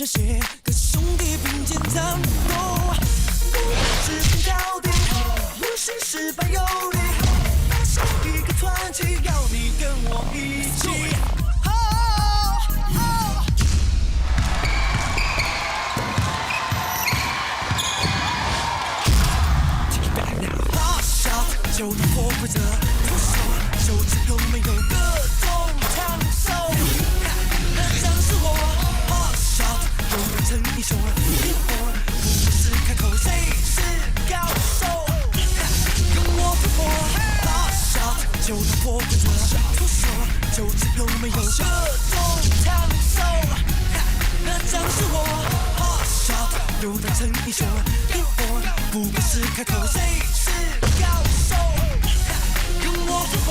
热血，跟兄弟并肩战斗。我是拼到底，不是失败有理，打下一个传奇，要你跟我一起。就能破坏这左手，手指有没有各种长手？那将是我 hot shot， 有人称英雄，烈火不是开口，谁是高手？跟我复活 hot shot， 就能破坏这左手，手指有没有各种长手？那将是我 hot shot， 有人称英雄，烈火不是开口，谁是高手？跟我复活，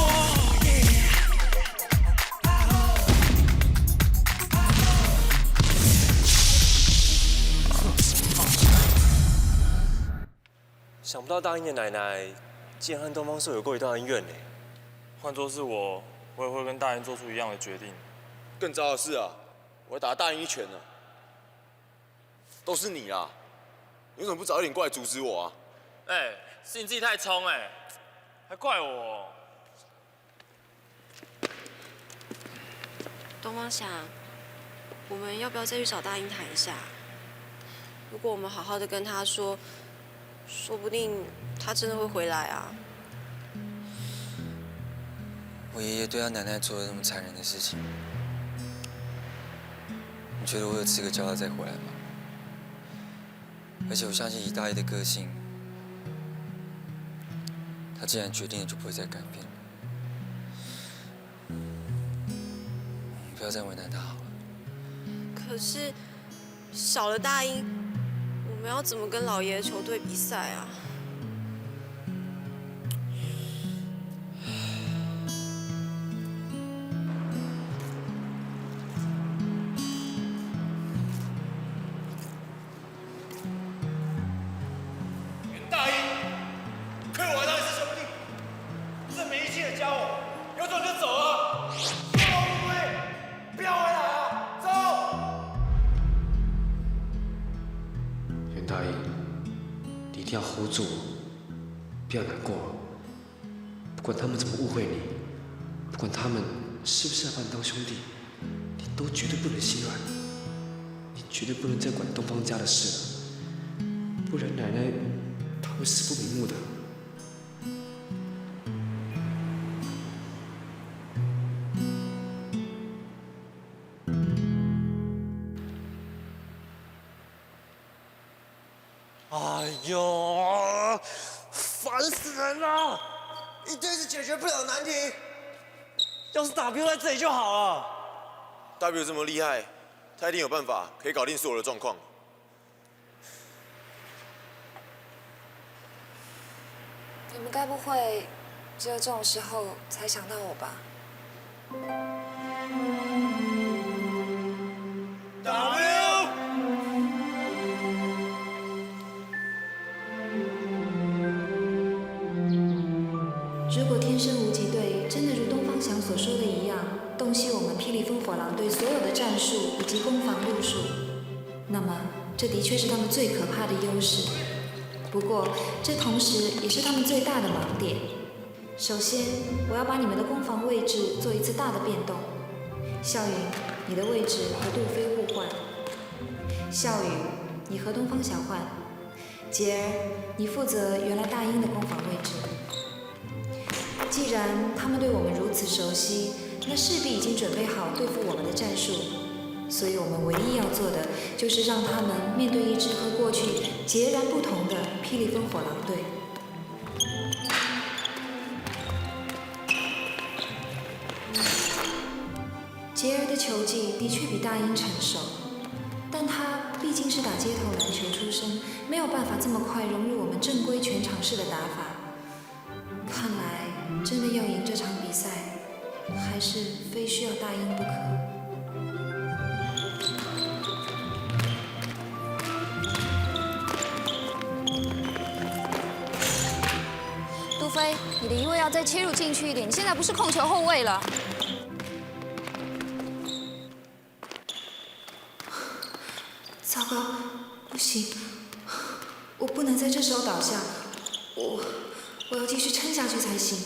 想不到大英的奶奶竟然和东方朔有过一段恩怨呢。换作是我，我也会跟大英做出一样的决定。更糟的是啊，我要打大英一拳呢。都是你啊！你为什么不早一点过来阻止我啊？是你自己太冲还怪我。东方翔，我们要不要再去找大英谈一下？如果我们好好的跟他说，说不定他真的会回来啊。我爷爷对他奶奶做了那么残忍的事情，你觉得我有资格叫他再回来吗？而且我相信以大爷的个性，他既然决定了，就不会再改变。不要再为难他好了。可是少了大英，我们要怎么跟老爷的球队比赛啊？大英，亏我还当你是兄弟，这没义气的家伙，有种就走啊！不要回来啊！走！袁大英，你一定要 hold 住我，不要难过。不管他们怎么误会你，不管他们是不是要把你当兄弟，你都绝对不能心软。你绝对不能再管东方家的事了，不然奶奶她会死不瞑目的。哎呦，烦死人了！一堆是解决不了的难题。要是打不在这里就好了。W 这么厉害，他一定有办法可以搞定所有的状况。你们该不会只有这种时候才想到我吧？W， 如果天生无极队真的如东方翔所说的一样，洞悉我们霹雳烽火狼队所有的战术以及攻防路数，那么这的确是他们最可怕的优势。不过，这同时也是他们最大的盲点。首先，我要把你们的攻防位置做一次大的变动。笑云，你的位置和杜飞互换；笑宇，你和东方翔换；杰儿，你负责原来大英的攻防位置。既然他们对我们如此熟悉，那势必已经准备好对付我们的战术。所以我们唯一要做的，就是让他们面对一支和过去截然不同的霹雳烽火狼队。杰儿的球技的确比大英成熟，但他毕竟是打街头篮球出身，没有办法这么快融入我们正规全场式的打法。看来真的要赢这场比赛，还是非需要大英不可。杜飞，你的移位要再切入进去一点，你现在不是控球后卫了。糟糕，不行，我不能在这时候倒下，我要继续撑下去才行。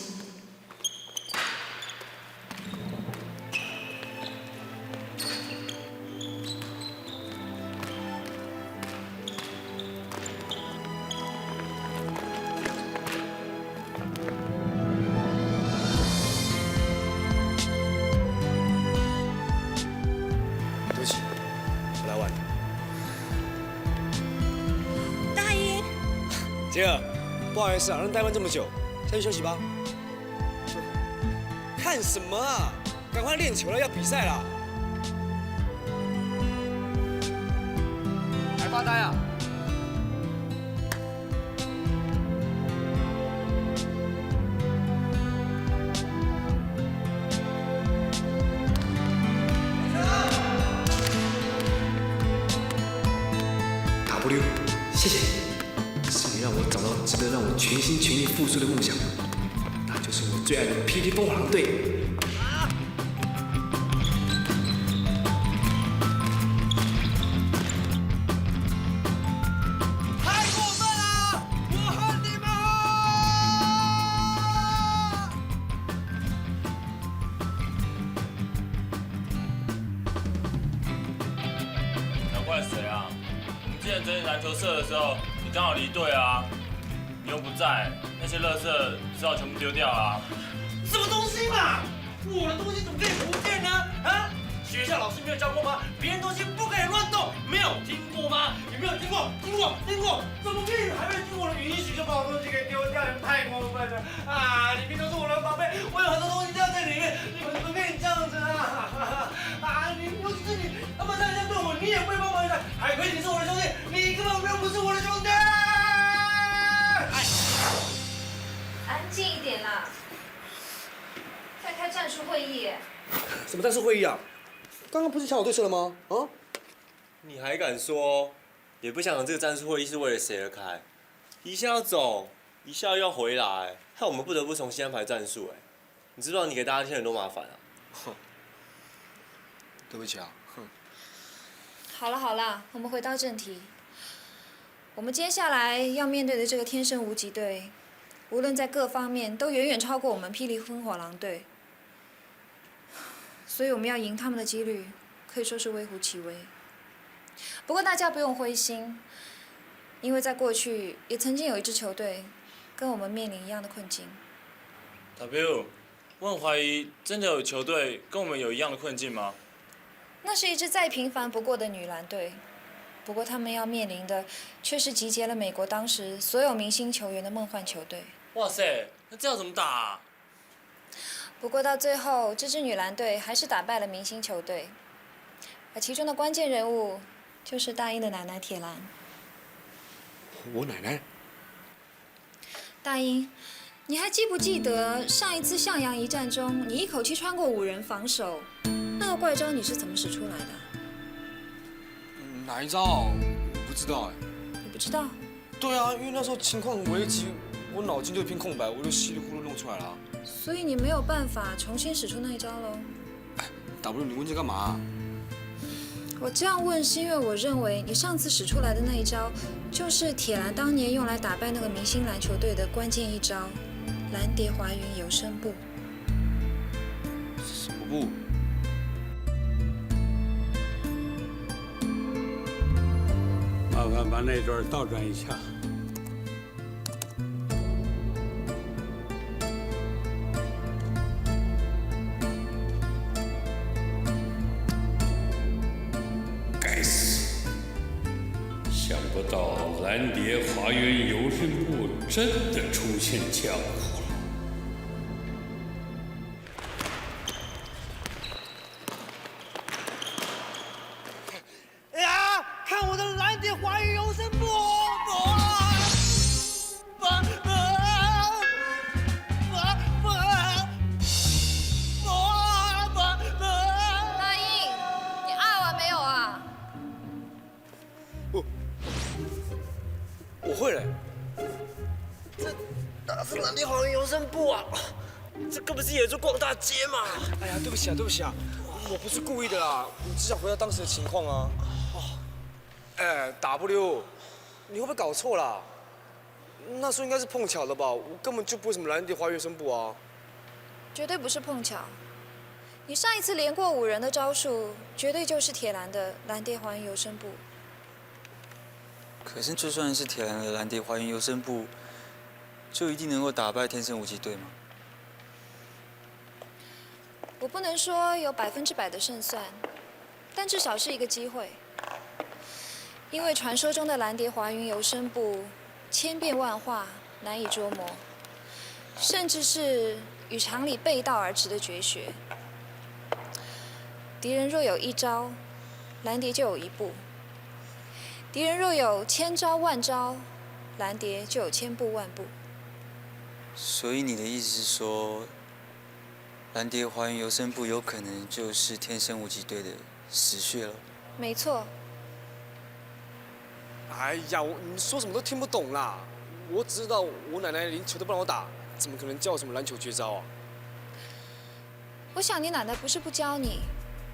对不起，我来晚了。大英，杰尔，不好意思啊，让你怠慢这么久，下去休息吧。看什么啊？赶快练球了，要比赛了。还发呆啊？W， 谢谢你，是你让我找到值得让我全心全意付出的梦想，那就是我最爱的霹雳凤凰狼队。太过分了！我恨你们！难怪谁啊？我们之前整理篮球社的时候，你刚好离队啊，你又不在，那些垃圾只好全部丢掉啊。什么东西嘛？我的东西怎么可以不见呢？啊？学校老师没有教过吗？别人东西不可以乱动，没有听过吗？有没有听过？听过？怎么可以还没经过我的允许就把我东西给丢掉？你们太过分了！啊，里面都是我的宝贝，我有很多东西掉在里面，你们怎么可以这样子啊？啊，尤其是你，他们这样对我，你也不会帮忙的，海葵你是我的兄弟，你根本不是我的兄弟！安静一点啦，在开战术会议耶。什么战术会议啊？刚刚不是抢我对策了吗？啊？你还敢说？也不想这个战术会议是为了谁而开？一下要走，一下又要回来，害我们不得不重新安排战术。你知不知道你给大家添很多麻烦啊？哼，对不起啊，哼。好了，我们回到正题。我们接下来要面对的这个天生无极队，无论在各方面都远远超过我们霹雳风火狼队，所以我们要赢他们的几率可以说是微乎其微。不过大家不用灰心，因为在过去也曾经有一支球队跟我们面临一样的困境。W， 我很怀疑，真的有球队跟我们有一样的困境吗？那是一支再平凡不过的女篮队，不过他们要面临的却是集结了美国当时所有明星球员的梦幻球队。哇塞，那这样怎么打啊？不过到最后，这支女篮队还是打败了明星球队，而其中的关键人物就是大英的奶奶铁兰。我奶奶？大英，你还记不记得上一次向阳一战中，你一口气穿过5人防守，那个怪招你是怎么使出来的？哪一招？我不知道哎。你不知道？对啊，因为那时候情况很危急，我脑筋就一片空白，我就稀里糊涂弄出来了。所以你没有办法重新使出那一招喽？哎 ，W， 你问这干嘛？我这样问是因为我认为你上次使出来的那一招，就是铁兰当年用来打败那个明星篮球队的关键一招——蓝蝶滑云有声步。什么步？麻烦把那段倒转一下。该死！想不到蓝蝶滑云有声步真的出现江湖了。哎呀，看我的蓝蝶滑云有声步！大英，你爱完没有啊？我会了。这哪是蓝蝶滑云有声步啊？这根本是野猪逛大街嘛！哎呀，对不起啊，我不是故意的啦，我只想回到当时的情况啊。哎 ，W， 你会不会搞错啦？那时候应该是碰巧的吧？我根本就不会什么蓝蝶花原声部啊。绝对不是碰巧。你上一次连过5人的招数，绝对就是铁蓝的蓝蝶华云游声部。可是就算是铁蓝的蓝蝶华云游声部，就一定能够打败天生无极队吗？我不能说有100%的胜算，但至少是一个机会。因为传说中的蓝蝶华云游声部千变万化，难以捉摸，甚至是与常理背道而驰的绝学。敌人若有1招，蓝蝶就有1步；敌人若有1000招万招，蓝蝶就有1000步万步。所以你的意思是说，蓝蝶华云游声部有可能就是天生无极队的死穴了？没错。哎呀，你说什么都听不懂啦！我只知道我奶奶连球都不让我打，怎么可能教什么篮球绝招啊？我想你奶奶不是不教你，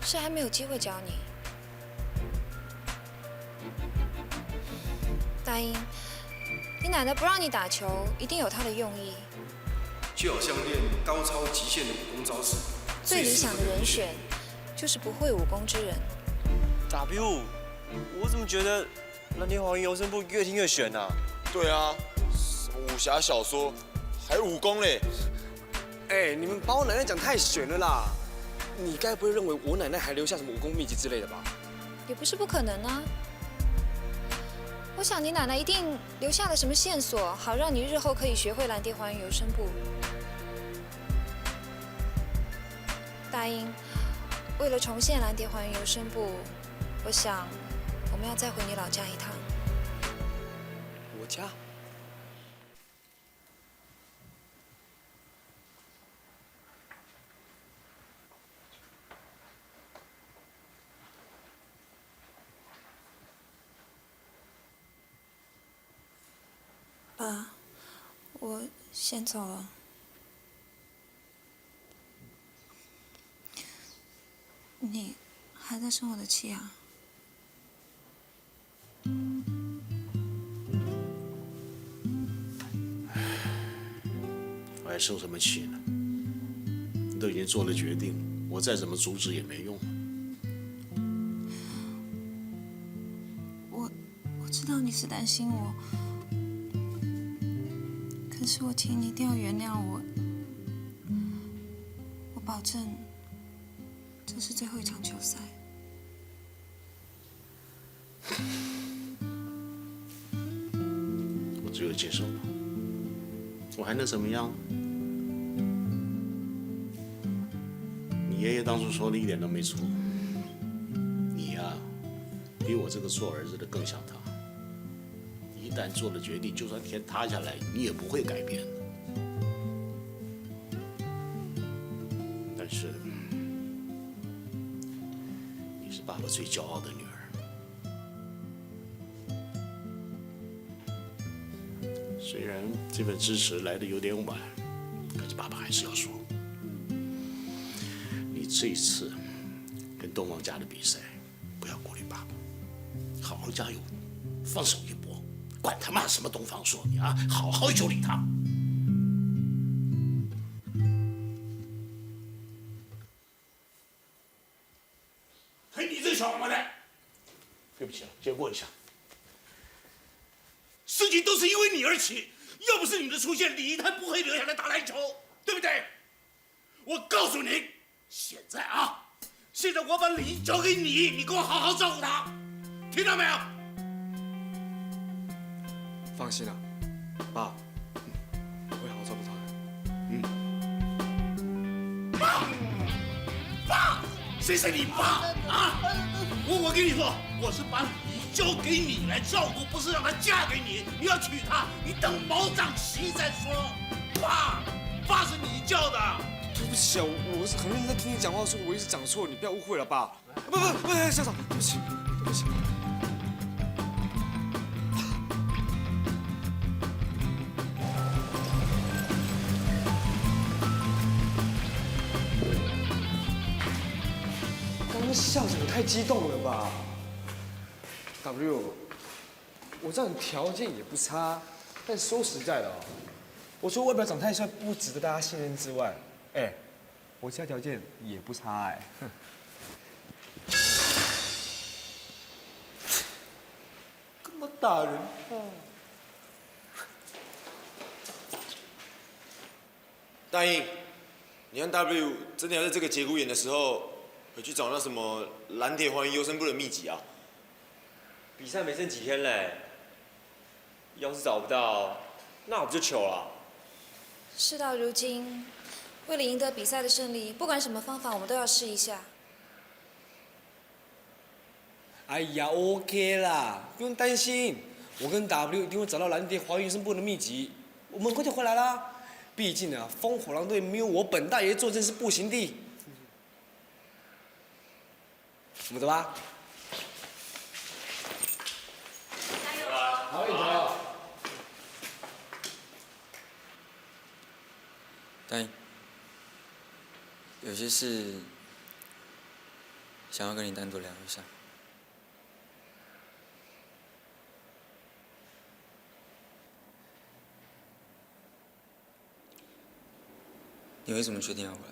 是还没有机会教你。大英，你奶奶不让你打球，一定有她的用意。就好像练高超极限的武功招式，最理想的人选就是不会武功之人。W， 我怎么觉得蓝蝶华云游声部越听越悬啊？对啊，什么武侠小说，还有武功嘞？哎，你们把我奶奶讲太悬了啦！你该不会认为我奶奶还留下什么武功秘籍之类的吧？也不是不可能啊。我想你奶奶一定留下了什么线索，好让你日后可以学会蓝蝶华云游声部。大英，为了重现蓝蝶华云游声部，我想我们要再回你老家一趟。我家？爸，我先走了。你还在生我的气啊？我还生什么气呢？你都已经做了决定，我再怎么阻止也没用。我知道你是担心我。可是我请你一定要原谅我，我保证，这是最后一场球赛。我只有接受了，我还能怎么样？你爷爷当初说的一点都没错，你呀，比我这个做儿子的更像他。一旦做了决定，就算天塌下来，你也不会改变的。但是，你是爸爸最骄傲的女儿。虽然这份支持来的有点晚，可是爸爸还是要说，你这一次跟东方家的比赛，不要顾虑爸爸，好好加油，放手一搏。管他妈什么东方朔，你啊，好好修理他。嘿，你这小王八蛋！对不起啊，借过一下。事情都是因为你而起，要不是你的出现，李一滩不会留下来打篮球，对不对？我告诉你，现在我把李一交给你，你给我好好照顾他，听到没有？放心啦，爸，我会好好照顾他的。爸，谁是你爸啊？我跟你说，我是把李一交给你来照顾，不是让她嫁给你。你要娶她，你等毛长齐再说。爸是你叫的。对不起啊，我是很认真在听你讲话，所以我一直讲错，你不要误会了，爸。不，校长，对不起，对不起。刚刚校长太激动了吧？ W， 我知道你条件也不差，但说实在的我除了外表长太帅不值得大家信任之外，我其他条件也不差干嘛打人答应，你和 W 真的要在这个节骨眼的时候回去找那什么蓝铁还原优生部的秘籍啊？比赛没剩几天嘞，要是找不到，那我不就糗了？事到如今，为了赢得比赛的胜利，不管什么方法，我们都要试一下。哎呀 ，OK 啦，不用担心，我跟 W 一定会找到蓝蝶还原优生部的秘籍，我们很快就回来啦。毕竟啊，风火狼队没有我本大爷坐镇是不行的。我们走吧。加油！好，一走。答应，有些事想要跟你单独聊一下。你为什么决定要回来？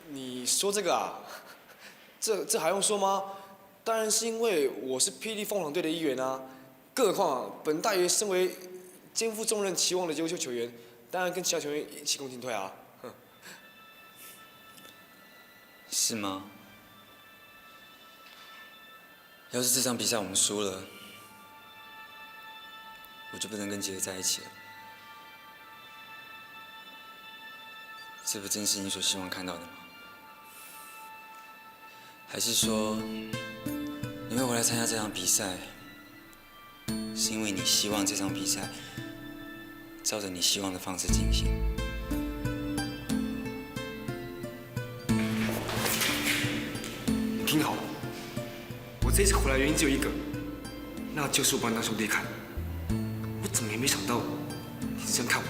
你说这个啊？这还用说吗？当然是因为我是霹雳凤凰队的一员啊。更何况本大爷身为肩负重任期望的优秀球员，当然跟其他球员一起共进退啊。是吗？要是这场比赛我们输了，我就不能跟杰在一起了。这不正是你所希望看到的吗？还是说，你会回来参加这场比赛，是因为你希望这场比赛照着你希望的方式进行？你听好，我这次回来原因只有一个，那就是我把你当兄弟看。我怎么也没想到你是这样看我。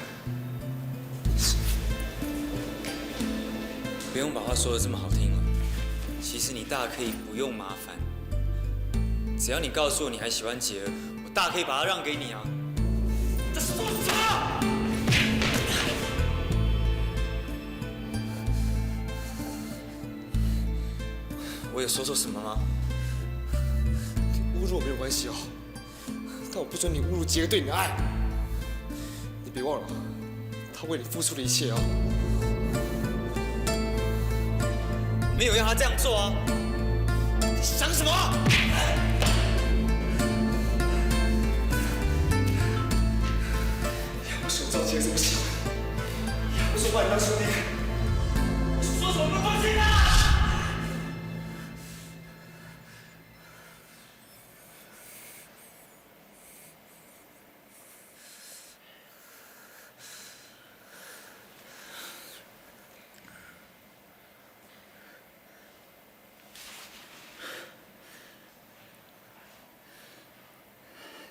不用把话说得这么好听了。其实你大可以不用麻烦，只要你告诉我你还喜欢杰儿，我大可以把他让给你啊。这是做什么？我有说错什么吗？你侮辱我没有关系哦，但我不准你侮辱杰儿对你的爱。你别忘了，他为你付出的一切哦。没有让他这样做啊！你想什么？要是我知道杰这么喜欢，要是我把你当兄弟，你说什么不放心啊？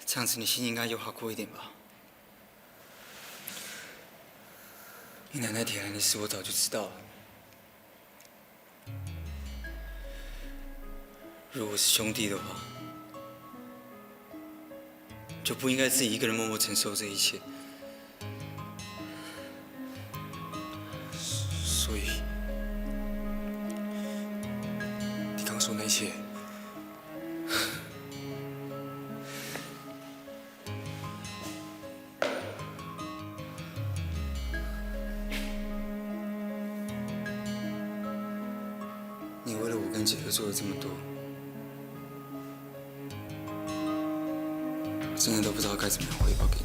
这样子你心应该有好过一点吧？你奶奶铁兰的事我早就知道了。如果是兄弟的话，就不应该自己一个人默默承受这一切。所以，你刚说那一切，你为了我跟杰哥做了这么多，我真的都不知道该怎么样回报给你。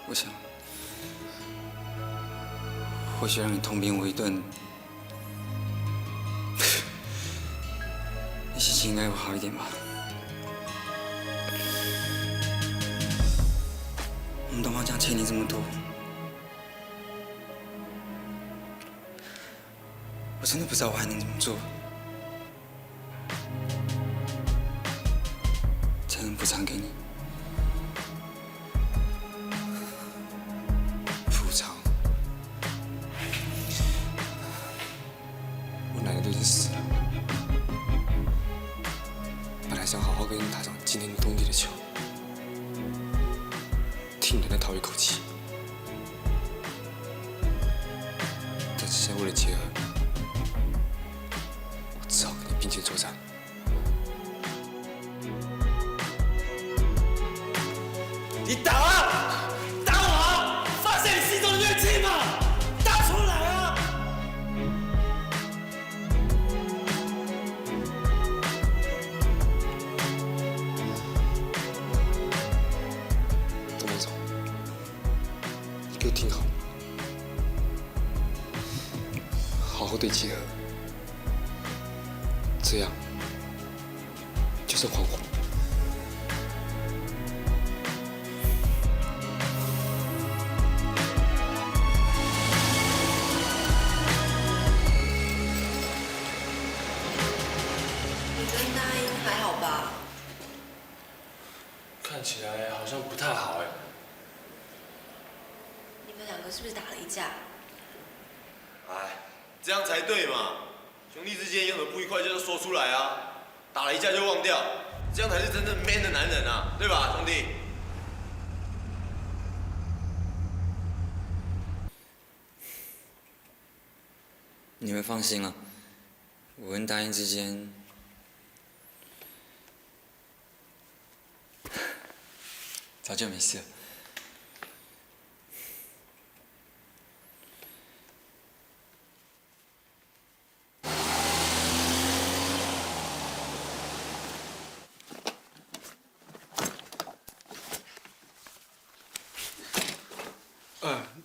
我想，或许让你痛扁我一顿，你心情应该会好一点吧。我们东方将欠你这么多，我真的不知道我还能怎么做，才能补偿给你。补偿？跟你打场惊天动地的球，替你来讨一口气。但是现在为了结合，我只好跟你并肩作战。你打啊！打我啊！发泄你心中的怨气嘛！打出来啊！董队长，你给我听好，好好对结合，这样就算还我。你跟大英还好吧？看起来好像不太好哎。你们两个是不是打了一架？哎，这样才对嘛！兄弟之间有什么不愉快就要说出来啊，打了一架就忘掉，这样才是真正 man 的男人啊，对吧，兄弟？你们放心了，我跟大英之间早就没事了。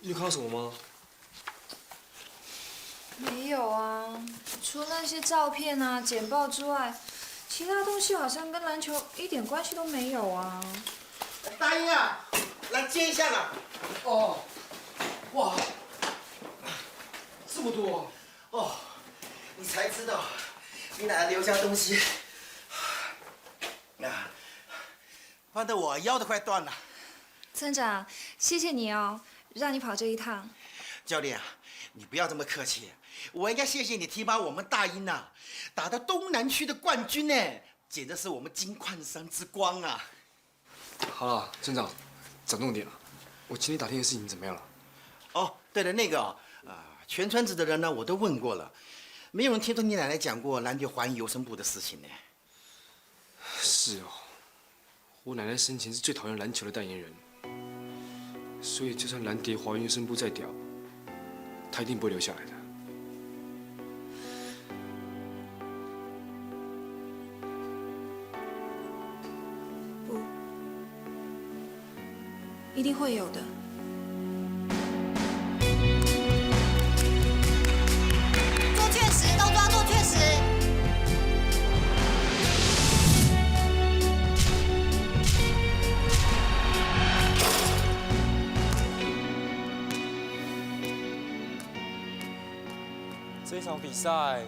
你有看到什么吗？没有啊，除了那些照片啊、简报之外，其他东西好像跟篮球一点关系都没有啊。大英啊，来接一下啦。哦，哇，这么多哦，你才知道，你奶奶留下东西，啊，翻得我腰都快断了。村长，谢谢你哦，让你跑这一趟。教练啊，你不要这么客气，我应该谢谢你提拔我们大英啊，打到东南区的冠军呢，简直是我们金矿山之光啊！好了，村长，讲重点了。我请你打听的事情怎么样了？哦，对了，那个全村子的人呢，我都问过了，没有人听说你奶奶讲过蓝蝶华营游生部的事情呢。是哦，我奶奶生前是最讨厌篮球的代言人，所以就算蓝蝶华营游生部再屌，她一定不会留下来的。不，一定会有的。做确实，都抓做确实。这一场比赛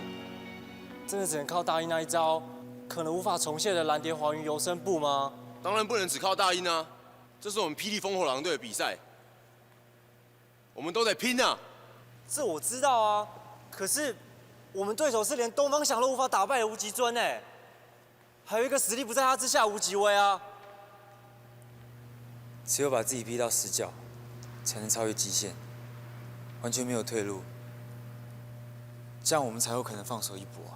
真的只能靠大英那一招，可能无法重现的蓝蝶华云游生部吗？当然不能只靠大英啊，这是我们霹雳烽火狼队的比赛，我们都得拼啊！这我知道啊，可是我们对手是连东方翔都无法打败的无极尊哎，还有一个实力不在他之下无极威啊。只有把自己逼到死角，才能超越极限，完全没有退路。这样我们才有可能放手一搏啊！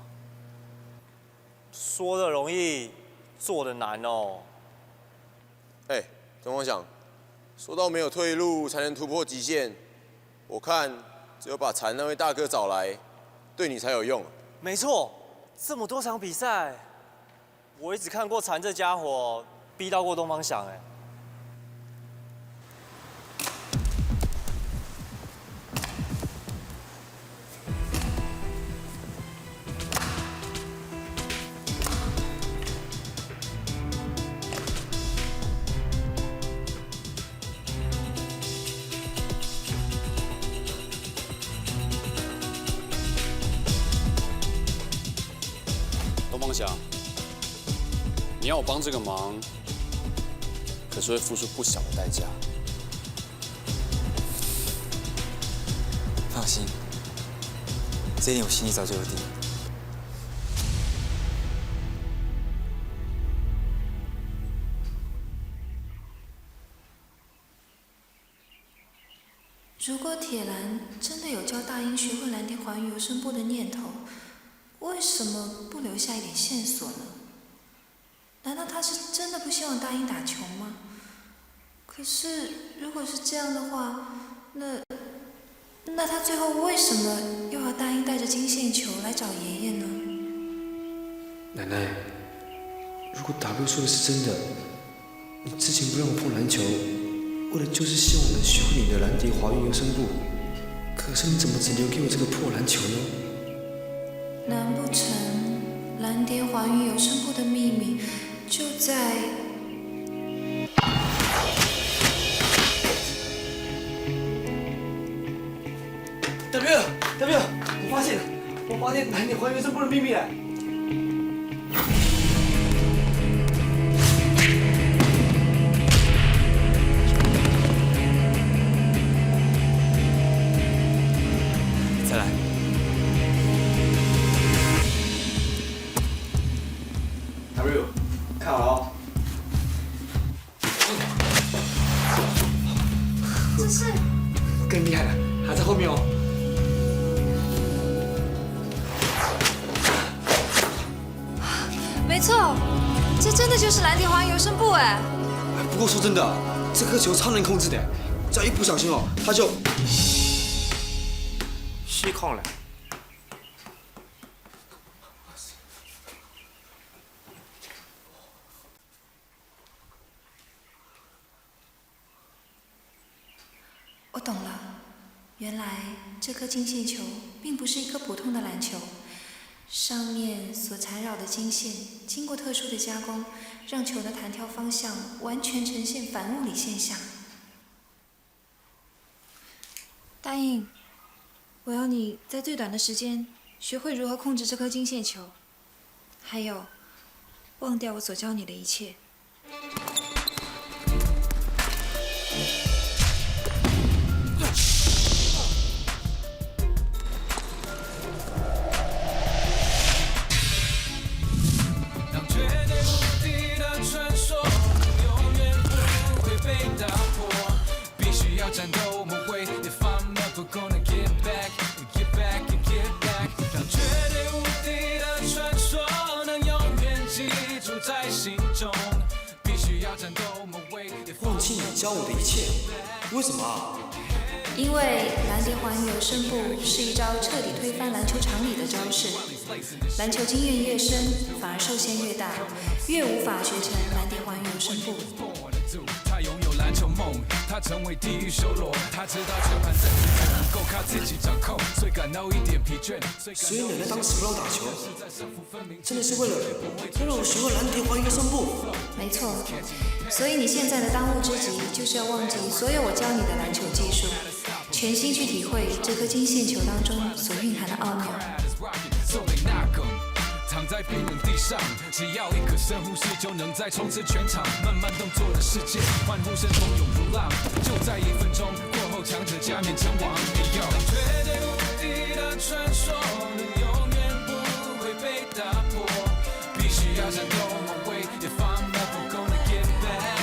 说的容易，做的难哦。哎，东方翔，说到没有退路才能突破极限，我看只有把禅那位大哥找来，对你才有用。没错，这么多场比赛，我也只看过禅这家伙逼到过东方翔哎。东方翔，你要我帮这个忙，可是会付出不小的代价。放心，这一点我心里早就有底。如果铁兰真的有教大英学会蓝田环游声部的念头，为什么不留下一点线索呢？难道他是真的不希望大英打球吗？可是如果是这样的话，那他最后为什么又要大英带着金线球来找爷爷呢？奶奶，如果 W 说的是真的，你之前不让我碰篮球，为了就是希望我能学会你的蓝蝶华运游声部，可是你怎么只留给我这个破篮球呢？难不成蓝蝶华运游声部的秘密就在？W，我发现蓝蝶华运游声部的秘密了。再来。W， 看好了哦。这是更厉害了，还在后面哦。没错，这真的就是蓝蝶华运游声部哎。不过说真的，这颗球超难控制的，只要一不小心哦，它就失控了。我懂了，原来这颗金线球并不是一颗普通的篮球，上面所缠绕的金线经过特殊的加工，让球的弹跳方向完全呈现反物理现象。大英，我要你在最短的时间学会如何控制这颗金线球，还有忘掉我所教你的一切。战斗我们会 If I'm never gonna get back Get back and get back 让绝对无敌的传说能永远记住在心中必须要战斗我们会忘记你教我的一切，为什么啊？因为蓝蝶环游声部是一招彻底推翻篮球常理的招式，篮球经验越深，反而受限越大，越无法学成蓝蝶环游声部。他拥有篮球梦，他成为地狱修罗，他知道全盘战局只能够靠自己掌控，所以感到一点疲倦。所以奶奶当时不让打球，真的是为了要让我学会蓝蝶环游声部。没错，所以你现在的当务之急就是要忘记所有我教你的篮球技术，全心去体会这颗金线球当中所蕴含的奥妙。躺在冰冷地上，只要一个深呼吸，就能再冲刺全场。慢慢动作的世界，欢呼声蜂涌如浪。就在1分钟过后，强者加冕成王。绝对无敌的传说，能永远不会被打破。必须要战斗我way If I'm never gonna get back。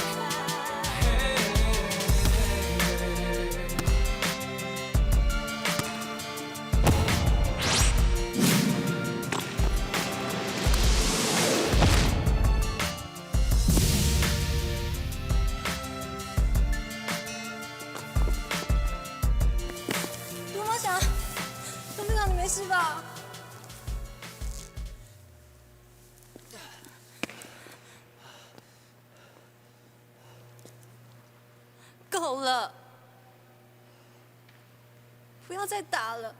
没事吧？够了，不要再打了。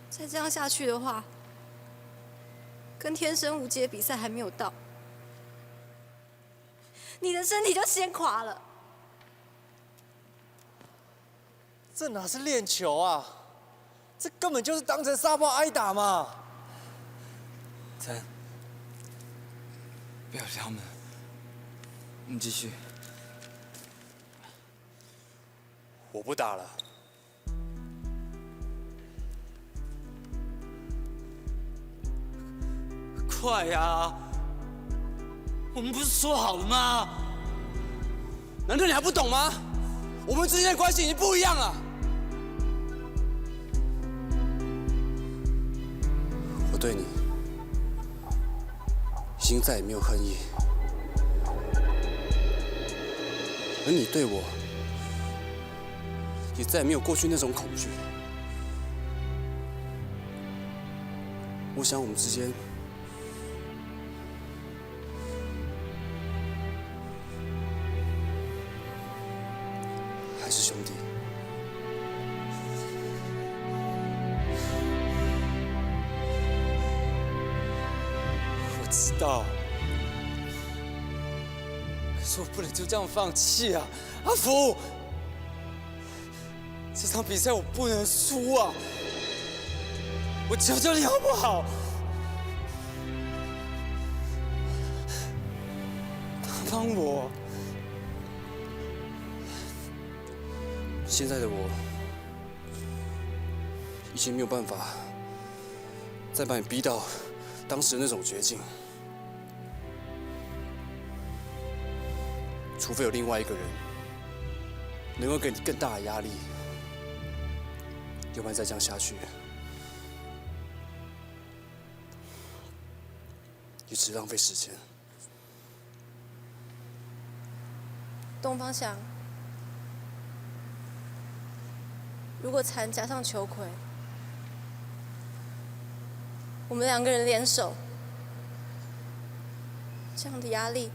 再这样下去的话，跟天生无解比赛还没有到，你的身体就先垮了。这哪是练球啊？这根本就是当成沙包挨打嘛！咱不要理他们，你继续。我不打了。快呀！我们不是说好了吗？难道你还不懂吗？我们之间的关系已经不一样了。我对你已经再也没有恨意，而你对我也再也没有过去那种恐惧。我想我们之间还是兄弟。我知道，可是我不能就这样放弃啊，阿福！这场比赛我不能输啊！我求求你好不好？帮我！现在的我已经没有办法再把你逼到当时的那种绝境，除非有另外一个人能够给你更大的压力，要不然再这样下去，也只浪费时间。东方翔，如果残加上裘奎，我们2个人联手，这样的压力，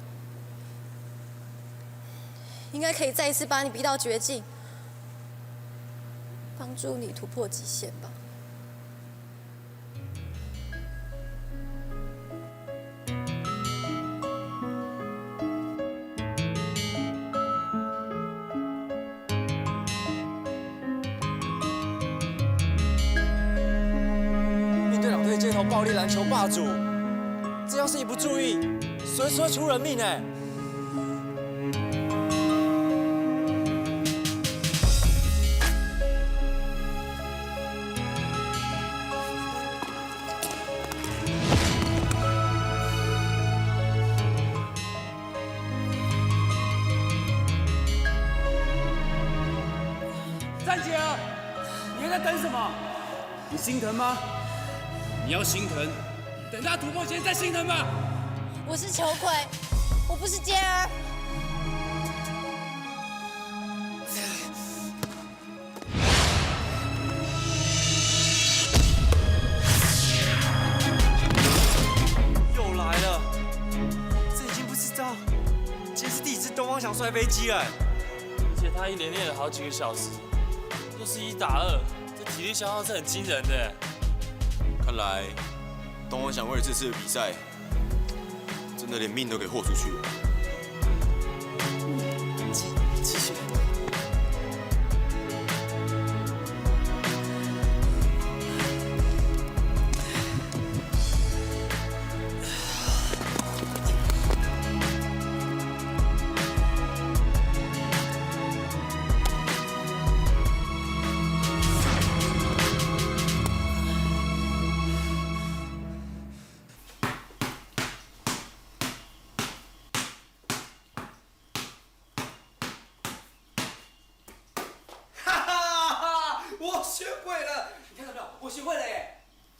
应该可以再一次把你逼到绝境，帮助你突破极限吧。街头暴力篮球霸主，这要是一不注意，随时会出人命哎！站姐啊，你还在等什么？你心疼吗？你要心疼，等他突破前再心疼吧。我是裘奎，我不是杰儿。又来了，这已经不知道今天是第几次东方翔摔飞机了。而且他一连练了好几个小时，又是1打2，这体力消耗是很惊人的。看来东方翔为了这次的比赛，真的连命都给豁出去了。继续。我学会了，你看到没有？我学会了耶！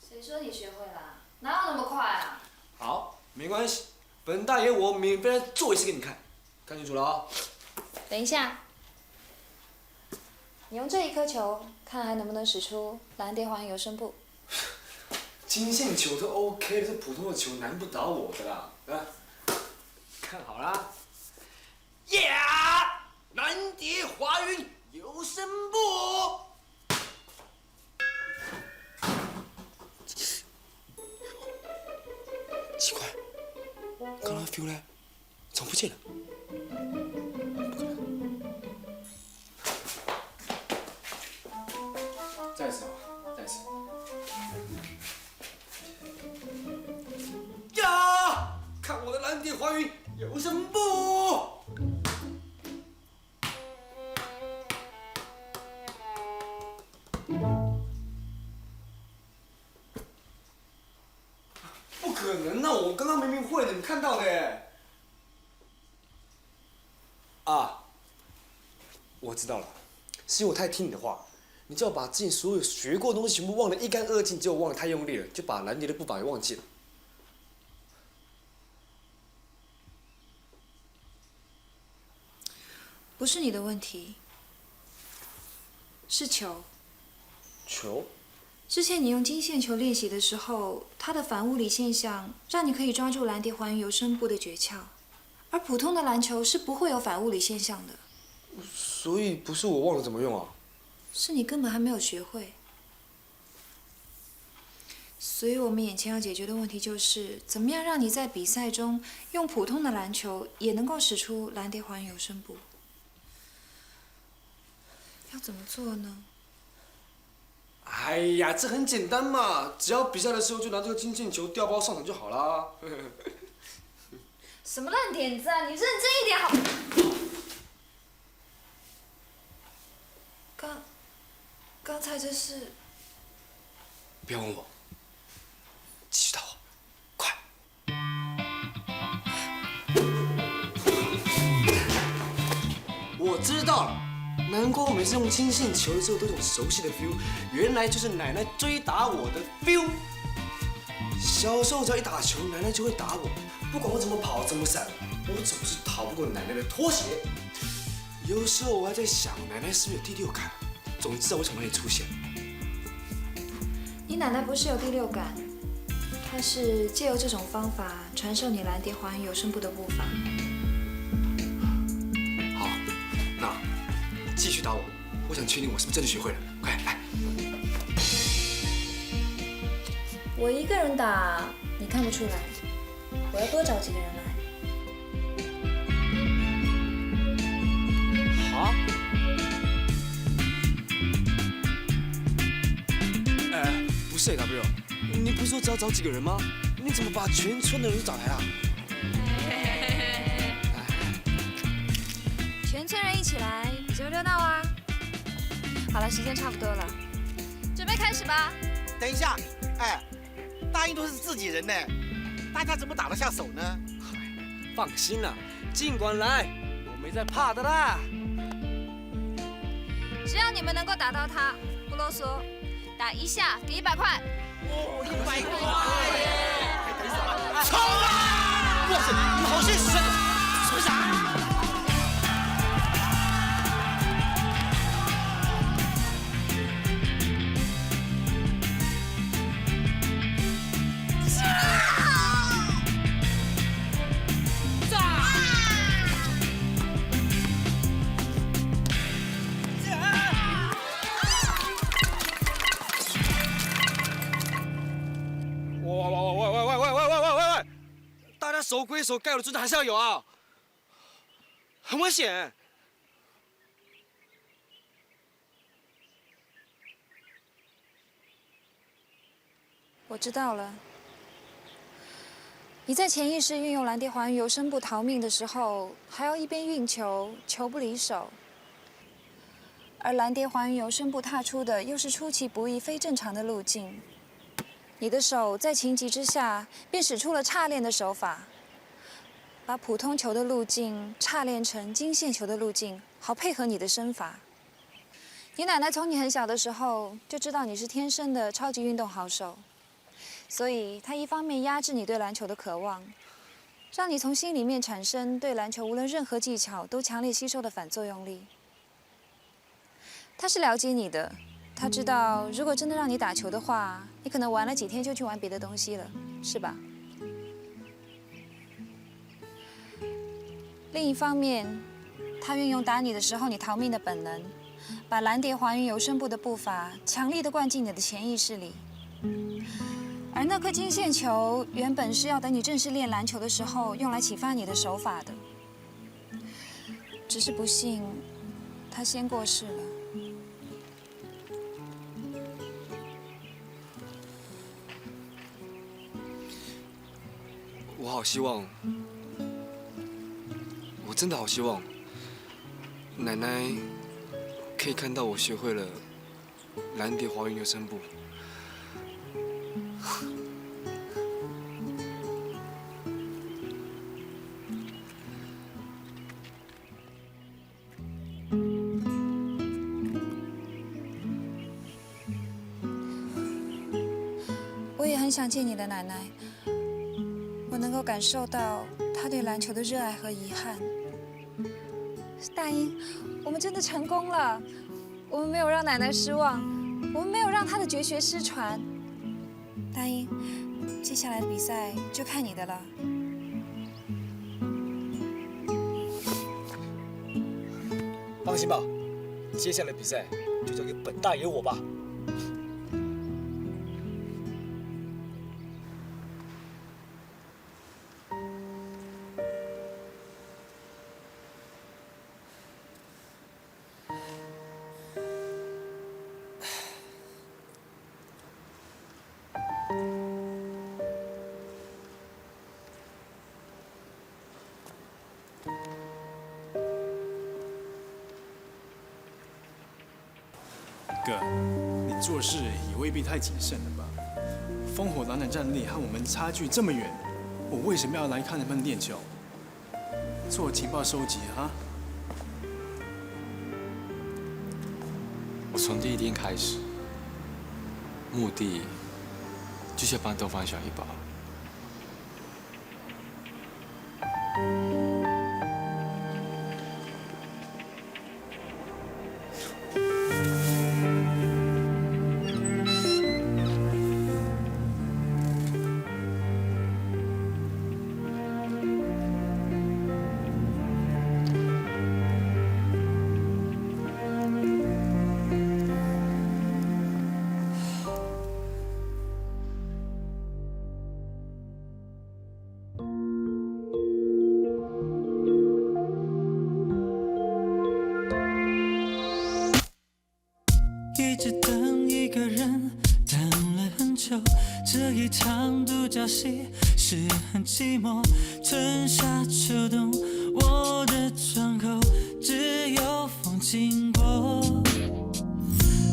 谁说你学会了？哪有那么快啊？好，没关系，本大爷我免费做一次给你看，看清楚了哦。等一下，你用这一颗球，看还能不能使出蓝蝶环游声步。金线球都 OK 的，这普通的球难不倒我的啦。啊，看好啦。呀，蓝蝶华云游声步。奇怪，刚刚 feel 呢？怎么不见了？不可能！再一次啊，再一次！呀，看我的蓝蝶华云游声步！不可能啊！我刚刚明明会的，你看到的耶。啊，我我知道了，是因为我太听你的话，你叫我把之前所有学过的东西全部忘得一干二净，结果忘得太用力了，就把兰迪的步伐给忘记了。不是你的问题，是球。球？之前你用金线球练习的时候，它的反物理现象让你可以抓住蓝蝶还原游声部的诀窍，而普通的篮球是不会有反物理现象的。所以不是我忘了怎么用啊？是你根本还没有学会。所以我们眼前要解决的问题就是，怎么样让你在比赛中用普通的篮球也能够使出蓝蝶还原游声部。要怎么做呢？哎呀，这很简单嘛，只要比赛的时候就拿这个金线球调包上场就好啦。什么烂点子啊！你认真一点好。刚才这是……不要问我，继续打我，快！我知道了。难怪我每次用金线球的时候都有种熟悉的 feel， 原来就是奶奶追打我的 feel。小时候只要一打球，奶奶就会打我，不管我怎么跑怎么闪，我总是逃不过奶奶的拖鞋。有时候我还在想，奶奶是不是有第六感，总知道我从哪里出现。你奶奶不是有第六感，她是借由这种方法传授你蓝蝶还原游声部的步伐。好，那继续打我，我想确定我是不是真的学会了。快来！我一个人打，你看不出来。我要多找几个人来。好。不是 W， 你不是说只要找几个人吗？你怎么把全村的人都找来了？全村人一起来比较热闹啊！好了，时间差不多了，准备开始吧。等一下，哎，答应都是自己人呢，大家怎么打得下手呢？放心啦，尽管来，我没在怕的啦。只要你们能够打到他，不啰嗦，打一下给100块。哦，100块耶！等什么？冲啊！哇塞，你好现实啊！什么啥？守归守，该有的尊重还是要有啊，很危险。我知道了。你在潜意识运用蓝蝶还原游声部逃命的时候，还要一边运球，球不离手。而蓝蝶还原游声部踏出的又是出其不意、非正常的路径。你的手在情急之下，便使出了岔练的手法，把普通球的路径岔练成金线球的路径，好配合你的身法。你奶奶从你很小的时候就知道你是天生的超级运动好手，所以她一方面压制你对篮球的渴望，让你从心里面产生对篮球无论任何技巧都强烈吸收的反作用力。她是了解你的，她知道如果真的让你打球的话，你可能玩了几天就去玩别的东西了，是吧？另一方面，她运用打你的时候你逃命的本能，把蓝蝶还原游声部的步伐强力地灌进你的潜意识里。而那颗金线球原本是要等你正式练篮球的时候用来启发你的手法的，只是不幸，它先过世了。我好希望，我真的好希望，奶奶可以看到我学会了蓝蝶还原游声部。我也很想见你的奶奶，我能够感受到她对篮球的热爱和遗憾。大英，我们真的成功了，我们没有让奶奶失望，我们没有让她的绝学失传。大英，接下来的比赛就看你的了。放心吧，接下来比赛就交给本大爷我吧。哥，你做事也未必太谨慎了吧？烽火狼的战力和我们差距这么远，我为什么要来看他们练球？做情报收集啊？我从第一天开始，目的就是要帮东方小一把。一直等一个人，等了很久，这一场独角戏是很寂寞。春夏秋冬，我的窗口只有风经过。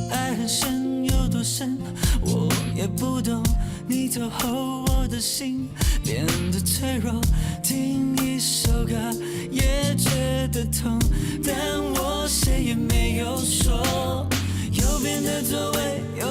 爱很深，有多深我也不懂。你走后，我的心变得脆弱。听一首歌也觉得痛，但我谁也没有说。右边的座位有